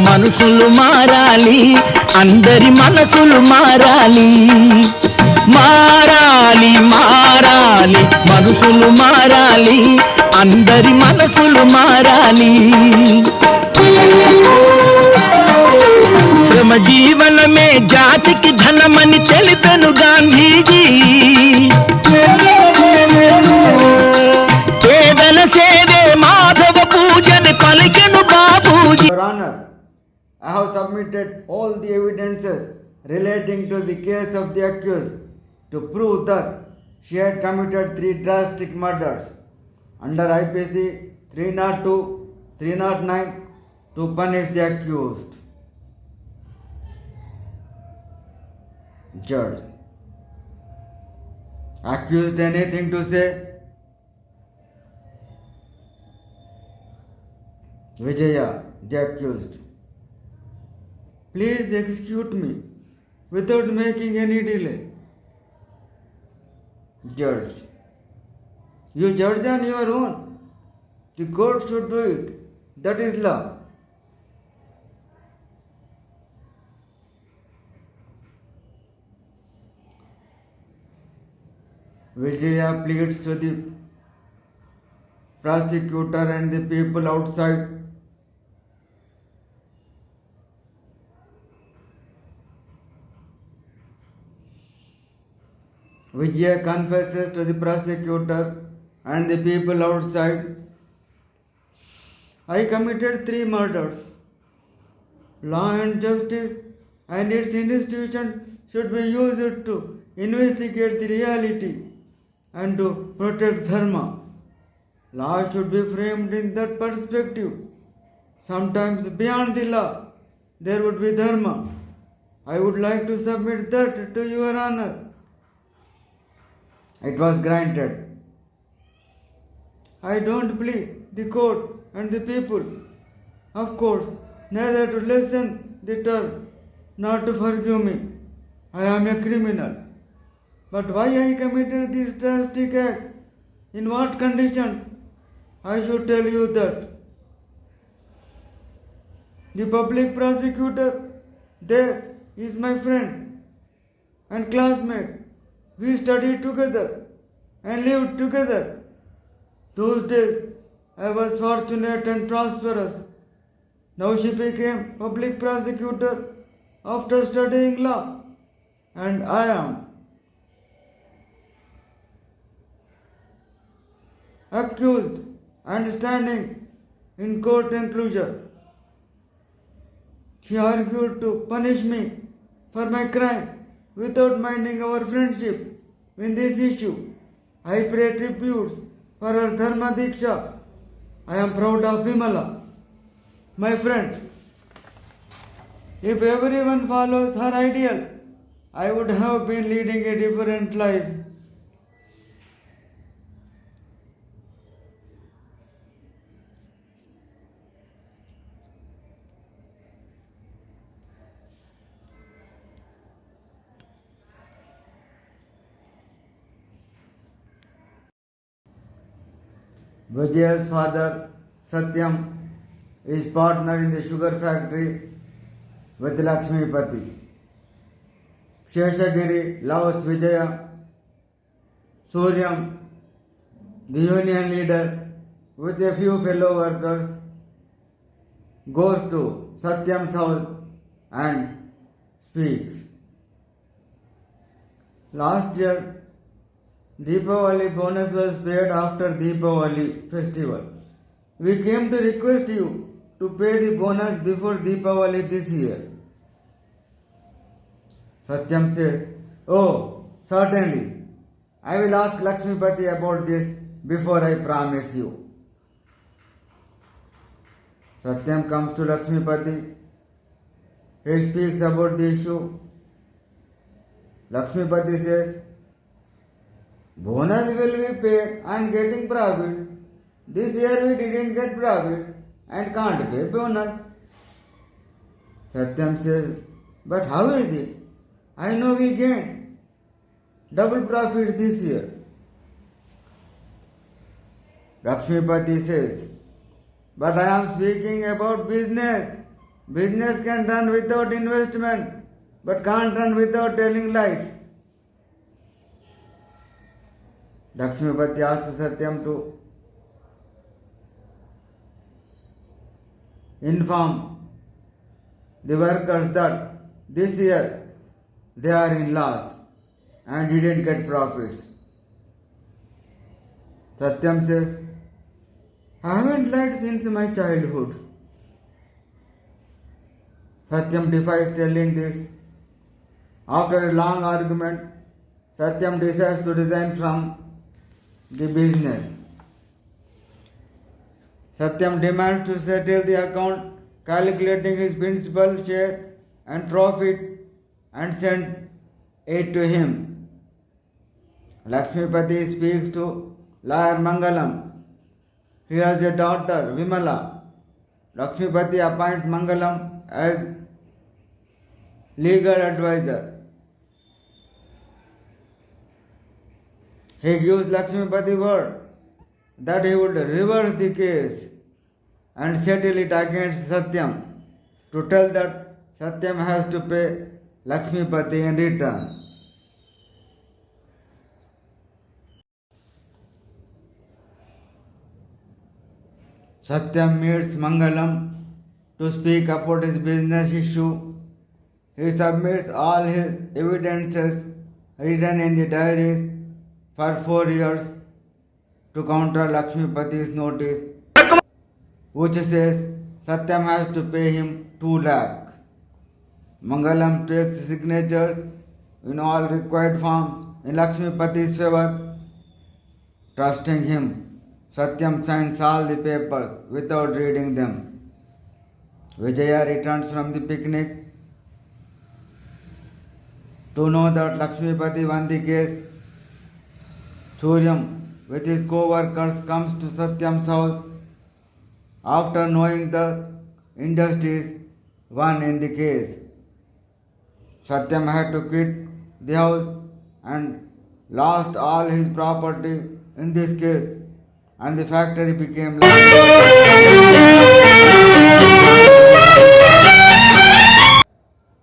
మనుషులు మారాలి, అందరి మనసులు మారాలి. మారాలి మారాలి మనుషులు మారాలి, అందరి మనసులు మారాలి. శ్రమ జీవనమే జాతికి ధనమని తెలిపెను గాంధీజీ. పేదల సేవే మాధవ పూజని పలికెను Bapuji. Your Honor, I have submitted all the evidences relating to the case of the accused to prove that she had committed 3 drastic murders under IPC 302, 309 to punish the accused. Judge, accused anything to say? Vijaya, the accused. Please execute me without making any delay. Judge, you judge on your own. The court should do it. That is law. Vijaya pleads to the prosecutor and the people outside Vijaya confesses to the prosecutor and the people outside, I committed 3 murders. Law and justice and its institutions should be used to investigate the reality and to protect dharma. Law should be framed in that perspective. Sometimes beyond the law, there would be dharma. I would like to submit that to your honor. It was granted. I don't plead the court and the people, of course, neither to lessen the term nor to forgive me. I am a criminal. But why I committed this drastic act? In what conditions? I should tell you that. The public prosecutor there is my friend and classmate. We studied together and lived together. Those days I was fortunate and prosperous. Now she became public prosecutor after studying law, and I am accused and standing in court enclosure. She argued to punish me for my crime without minding our friendship in this issue. I pay tributes for her dharma diksha. I am proud of Vimala. My friend, if everyone follows her ideal, I would have been leading a different life. Vijaya's father, Satyam, is partner in the sugar factory with Lakshmipati. Sheshagiri loves Vijaya. Suryam, the union leader, with a few fellow workers, goes to Satyam's house and speaks. Last year, Deepavali bonus was paid after Deepavali festival. We came to request you to pay the bonus before Deepavali this year. Satyam says, oh, certainly. I will ask Lakshmipati about this before I promise you. Satyam comes to Lakshmipati. He speaks about the issue. Lakshmipati says, bonus will be paid on getting profits. This year we didn't get profits and can't pay bonus. Satyam says, but how is it? I know we gained double profit this year. Lakshmipati says, but I am speaking about business. Business can run without investment, but can't run without telling lies. Lakshmipati asked Satyam to inform the workers that this year they are in loss and didn't get profits. Satyam says, I haven't lied since my childhood. Satyam defies telling this. After a long argument, Satyam decides to resign from the business. Satyam demands to settle the account, calculating his principal share and profit, and send it to him. Lakshmipati speaks to lawyer Mangalam. He has a daughter, Vimala. Lakshmipati appoints Mangalam as legal advisor. He gives Lakshmipati word that he would reverse the case and settle it against Satyam, to tell that Satyam has to pay Lakshmipati in return. Satyam meets Mangalam to speak about his business issue. He submits all his evidences written in the diaries for 4 years to counter Lakshmipati's notice, which says Satyam has to pay him 2 lakh. Mangalam takes signatures in all required forms in Lakshmipati's favor. Trusting him, Satyam signs all the papers without reading them. Vijaya returns from the picnic to know that Lakshmipati won the case. Suryam, with his co-workers, comes to Satyam's house after knowing the injustice won in the case. Satyam had to quit the house and lost all his property in this case, and the factory became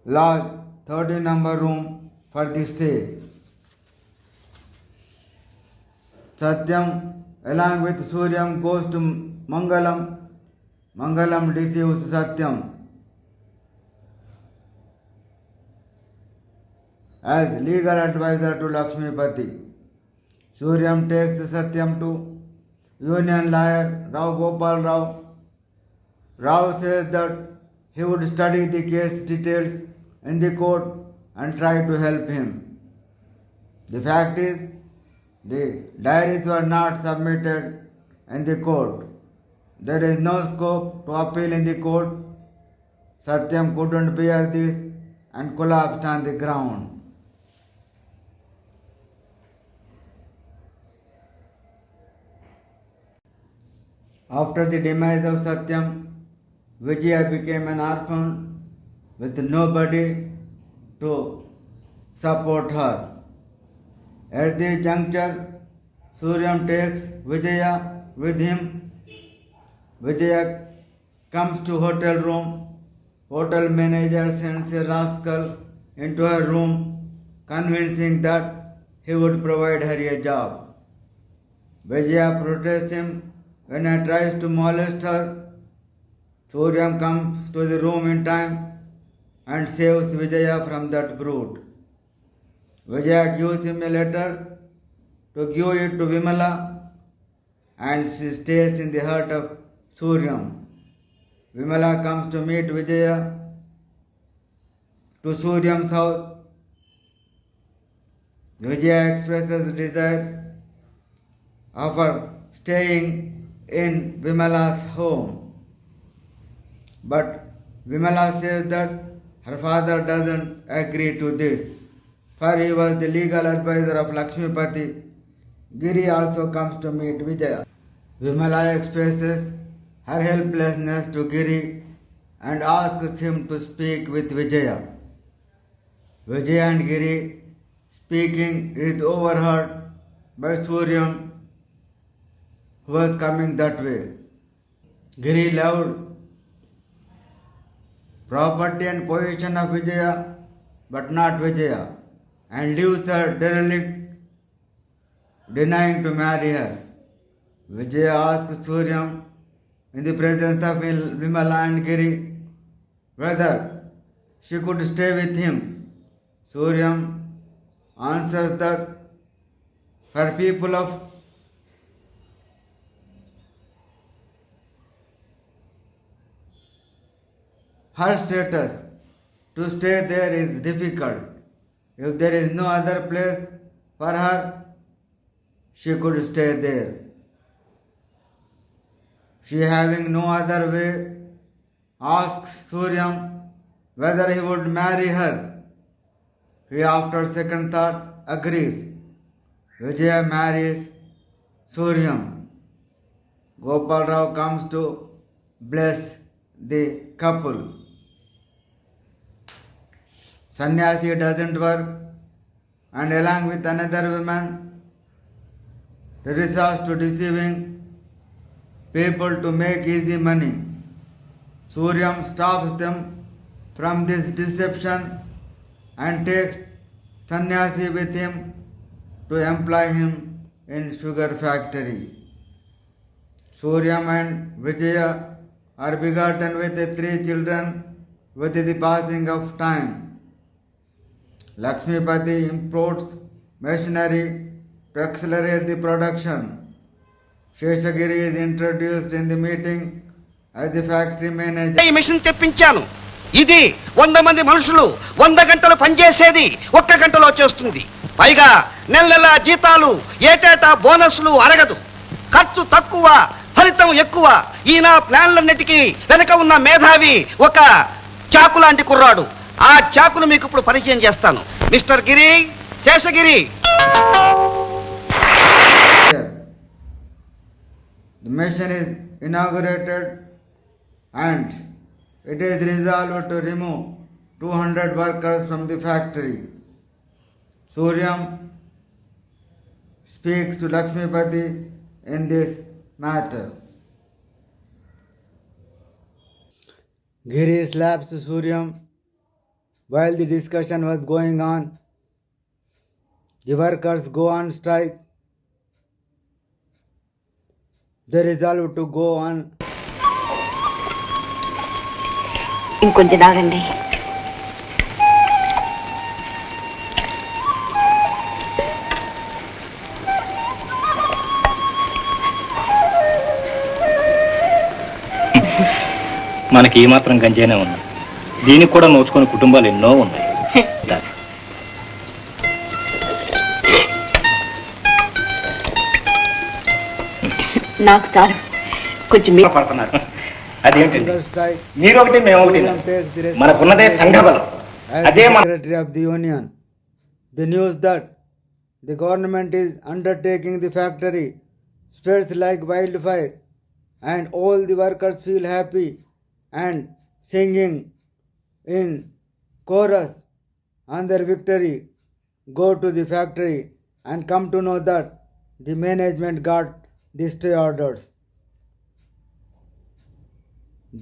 large 30-number room for the stay. Satyam, along with Suryam, goes to Mangalam. Mangalam deceives Satyam as legal advisor to Lakshmipati. Suryam takes Satyam to union lawyer Rao Gopal Rao. Rao says that he would study the case details in the court and try to help him. The fact is, the diaries were not submitted in the court. There is no scope to appeal in the court. Satyam couldn't bear this and collapsed on the ground. After the demise of Satyam, Vijaya became an orphan with nobody to support her. At this juncture, Suryam takes Vijaya with him. Vijaya comes to hotel room. Hotel manager sends a rascal into her room, convincing that he would provide her a job. Vijaya protests him when he tries to molest her. Suryam comes to the room in time and saves Vijaya from that brute. Vijaya gives him a letter to give it to Vimala, and she stays in the heart of Suryam. Vimala comes to meet Vijaya to Suryam's house. Vijaya expresses desire of her staying in Vimala's home. But Vimala says that her father doesn't agree to this, for he was the legal advisor of Lakshmipati. Giri also comes to meet Vijaya. Vimala expresses her helplessness to Giri and asks him to speak with Vijaya. Vijaya and Giri speaking is overheard by Suryam, who was coming that way. Giri loved property and position of Vijaya, but not Vijaya, and leaves her derelict, denying to marry her. Vijaya asks Suryam in the presence of Vimala and Giri whether she could stay with him. Suryam answers that for people of her status to stay there is difficult. If there is no other place for her, she could stay there. She, having no other way, asks Suryam whether he would marry her. He, after second thought, agrees. Vijaya marries Suryam. Gopal Rao comes to bless the couple. Sannyasi doesn't work, and along with another woman, he resorts to deceiving people to make easy money. Suryam stops them from this deception and takes Sannyasi with him to employ him in sugar factory. Suryam and Vijaya are begotten with 3 children with the passing of time. Lakshmipati imports machinery to accelerate the production. Sheshagiri is introduced in the meeting as the factory manager. ఈ machine తెప్పించాను. ఇది 100 మంది మనుషులు 100 గంటలు పనిచేసేది 1 గంటలో చేస్తుంది. పైగా నెల జీతాలు, ఏటేటా బోనస్లు అరగదు. ఖర్చు తక్కువ, ఫలితం ఎక్కువ. ఈ నా ప్లాన్లన్నిటికీ వెనక ఉన్న మేధావి ఒక చాకు లాంటి కుర్రాడు. ఆ చాకును మీకు ఇప్పుడు పరిచయం చేస్తాను. Mister Giri, Seshagiri. The mission is inaugurated and it is resolved to remove 200 workers from the factory. Suryam speaks to Lakshmipati in this matter. Giri slaps Suryam. While the discussion was going on, the workers go on strike. They resolve to go on. ఇంకొంచెం ఆగండి. మనకి ఈ మాత్రం గంజైనా ఉంది. దీనికి కూడా నోచుకునే కుటుంబాలు ఎన్నో ఉన్నాయి. నాకు చాలు. కొంచెం మీరు పడుతున్నారు. అదేంటండి, Hunger strike. మీరు ఒకటి మేము ఒకటి, Suryam takes the మనకున్నదే సంఘబలం. as అదే the మన Secretary of the Union. The news that the government is undertaking the factory spreads like wildfire, and all the workers feel happy and singing in chorus on their victory, go to the factory and come to know that the management got the stay orders.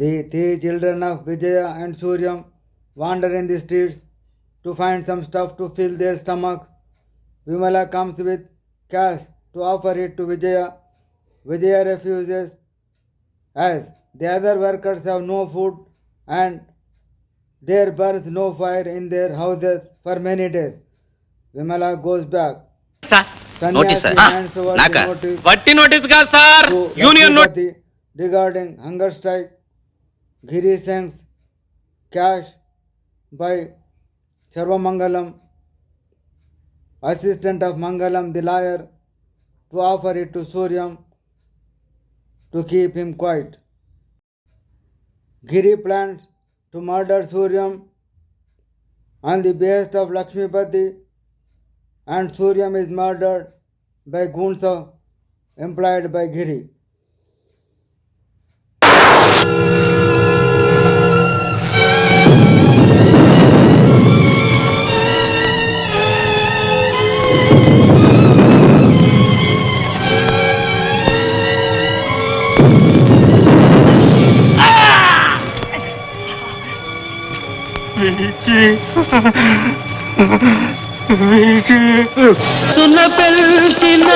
The 3 children of Vijaya and Suryam wander in the streets to find some stuff to fill their stomachs. Vimala comes with cash to offer it to Vijaya. Vijaya refuses as the other workers have no food and there burns no fire in their houses for many days. Vimala goes back. Notice Sannyasi sir. hands over నాకా? the notice వట్టి notice కాదు sir, to union notice. Lakshmipati regarding hunger strike. Giri sends cash by Sarvamangalam, assistant of Mangalam the lawyer, to offer it to Suryam to keep him quiet. Giri plans to murder Suryam on the behest of Lakshmipati, and Suryam is murdered by Gunsa employed by Giri. సున పెల్చిన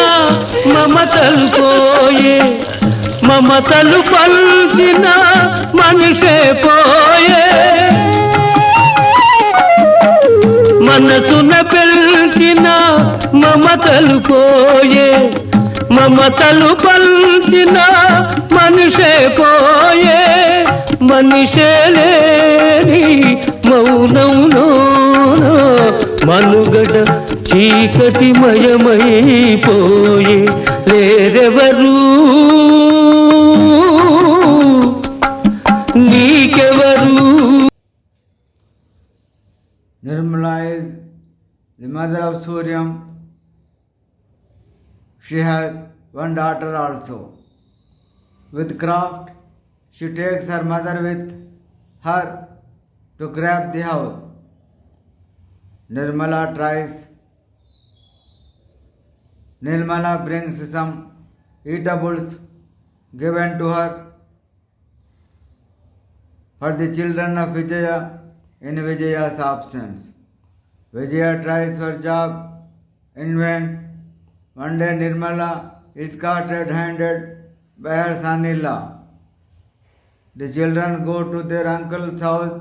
మమతలు పోయే మమతలు పల్చిన మనిషే పోయే మనసున పెల్చిన మమతలు పోయే మమతలు పల్చిన మనిషే పోయే మనిషే లేని మౌనంలో మనుగడ చీకటి మయమైపోయే లేరెవరు నీకెవరు. Nirmala is the mother of Suryam. She has one daughter also. With craft, she takes her mother with her to grab the house. Nirmala brings some eatables given to her for the children of Vijaya in Vijaya's absence. Vijaya tries her job in vain. One day Nirmala is caught red-handed by her son-in-law. The children go to their uncle's house,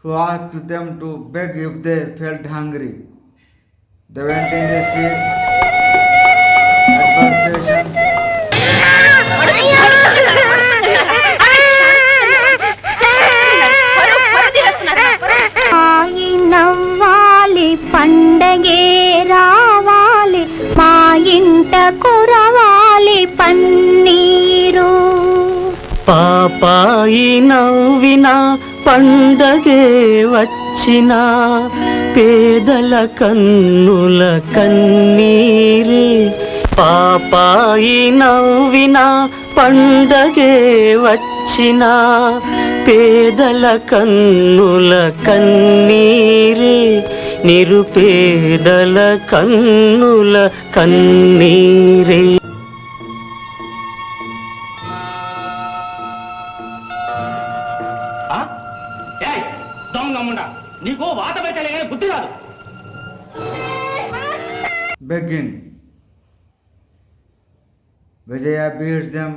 who asked them to beg if they felt hungry. They went in the street at bus station. నవ్వాలి పండగే రావాలి మా ఇంట కురవాలి పన్నీరు. పాపాయి నవ్విన పండగే వచ్చిన పేదల కన్నుల కన్నీరే. పాపాయి నవ్విన పండగే వచ్చిన పేదల కన్నుల కన్నీరే. నిరుపేదల కన్నుల కన్నీరే. నీకు వాత పెట్టలే బుద్ధి రాదు. Begging. Vijaya beats them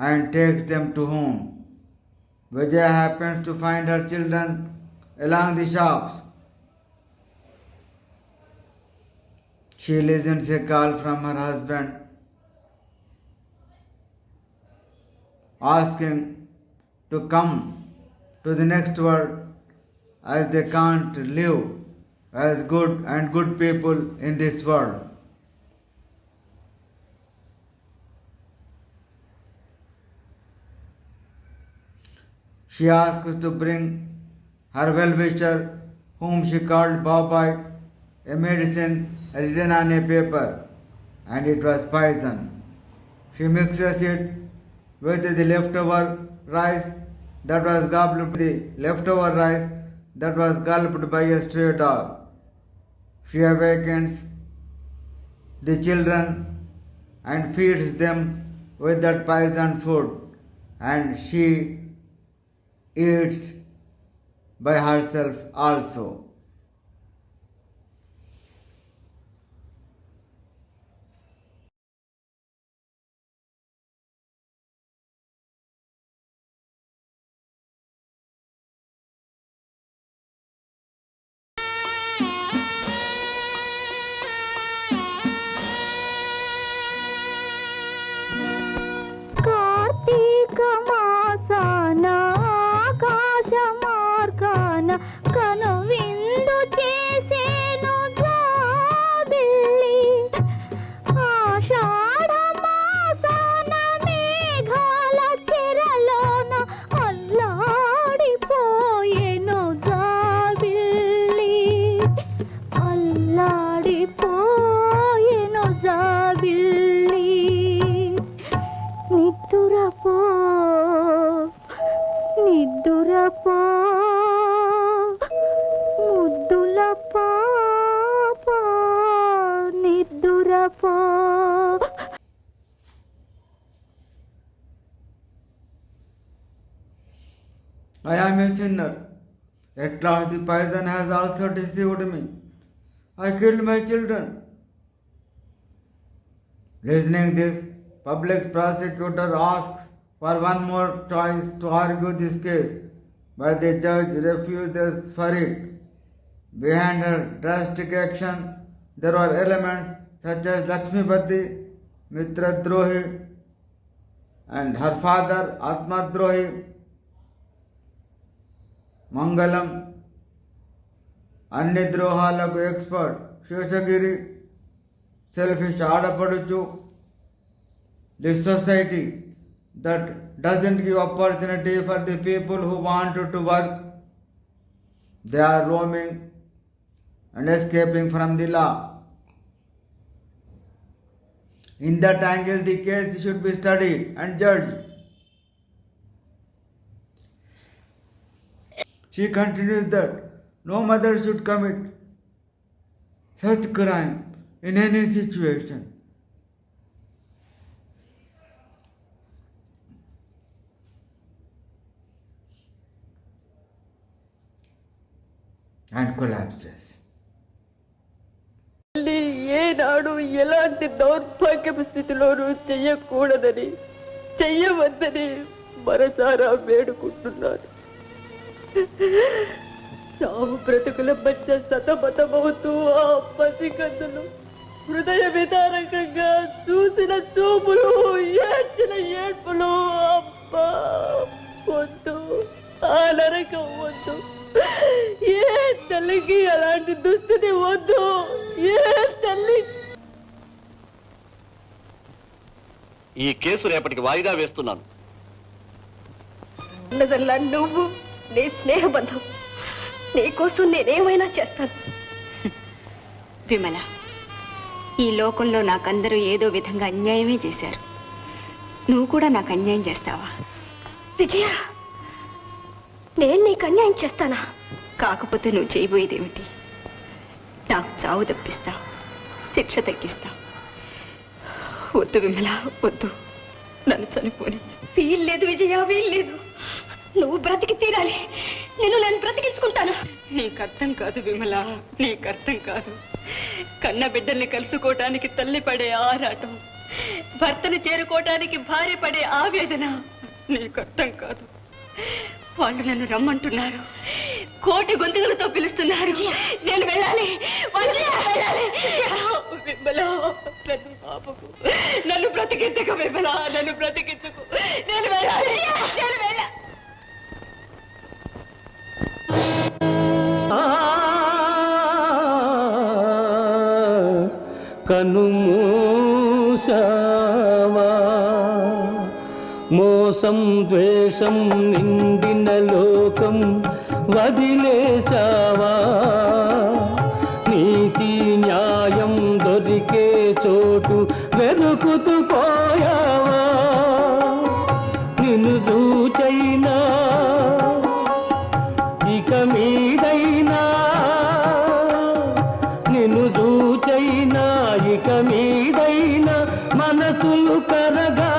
and takes them to home. Vijaya happens to find her children along the shops. She listens a call from her husband asking to come to the next world, as they can't live as good people in this world. She asks to bring her well-wisher, whom she called Babai, a medicine written on a paper, and it was poison. She mixes it with the leftover rice that was gulped by a stray dog. She awakens the children and feeds them with that poison food, and she eats by herself also. Karthika మాసాన ఆకాశ మార్గాన కను విందు చేసేను జాబిల్లి. ఆషాఢ మాసాన మేఘాల చెరలోన అల్లాడిపోయేను జాబిల్లి. అల్లాడిపోయేను జాబిల్లి. నిద్దురపో నిద్దురపో ముద్దుల పాప నిద్దురపో. I am a sinner. At last the poison has also deceived me. I killed my children. Listening this, public prosecutor asks for one more choice to argue this case, but the judge refuses for it. Behind her drastic action, there were elements such as Lakshmipati, Mitradrohi, and her father, Atmadrohi, Mangalam, అన్ని ద్రోహాలకు expert Seshagiri, selfish ఆడపడుచు, the society that doesn't give opportunity for the people who want to work. They are roaming and escaping from the law. In that angle, the case should be studied and judged. She continues that no mother should commit such crime in any situation. And collapses. ఏనాడు ఎలాంటి దౌర్భాగ్యపు స్థితిలోనూ చెయ్యకూడదని చెయ్యవద్దని మనసారా వేడుకుంటున్నాను. చావు బ్రతుకుల మధ్య సతమతమవుతూ ఆ పసికందులు హృదయ విదారకంగా చూసిన చూపులు, ఏడ్చిన ఏడ్పులు, అబ్బా వద్దు, ఆ నరకం వద్దు. ఏ తల్లికి అలాంటి దుస్థితి వద్దు. ఏ తల్లి. ఈ కేసు రేపటికి వాయిదా వేస్తున్నాను. అన్నదల్లా నువ్వు, నీ స్నేహబంధం, నీకోసం నేనేమైనా చేస్తాను. విమల, ఈ లోకంలో నాకందరూ ఏదో విధంగా అన్యాయమే చేశారు. నువ్వు కూడా నాకు అన్యాయం చేస్తావా? విజయ, నేను నీకు అన్యాయం చేస్తానా? కాకపోతే నువ్వు చేయబోయేదేమిటి? నాకు చావు తప్పిస్తావు, శిక్ష తగ్గిస్తావు. వద్దు విమల, వద్దు, నన్ను చనిపోని. వీల్లేదు విజయ, వీల్లేదు. నువ్వు బ్రతికి తీరాలి. నేను బ్రతికించుకుంటాను. నీకు అర్థం కాదు విమల, నీకు అర్థం కాదు. కన్న బిడ్డల్ని కలుసుకోవటానికి తల్లి పడే ఆరాటం, భర్తను చేరుకోవటానికి భార్య పడే ఆవేదన నీకు అర్థం కాదు. వాళ్ళు నన్ను రమ్మంటున్నారు, కోటి గొంతులతో పిలుస్తున్నారు. నేను వెళ్ళాలి, వెళ్ళాలి. విమల, నన్ను పాపకు, నన్ను బ్రతికించకు విమల, నన్ను బ్రతికించకు. నేను వెళ్ళాలి, నేను వెళ్ళాలి. కనుమూసావా, మోసం ద్వేషం నిండిన లోకం వదిలేసావా, నీతి న్యాయం దొరికే చోటు వెతుకుతూ పోయావా, నిన్ను చూచైనా ఇక మీదైనా, నిన్ను చూచైనా ఇక మీదైనా మనసులు కరగా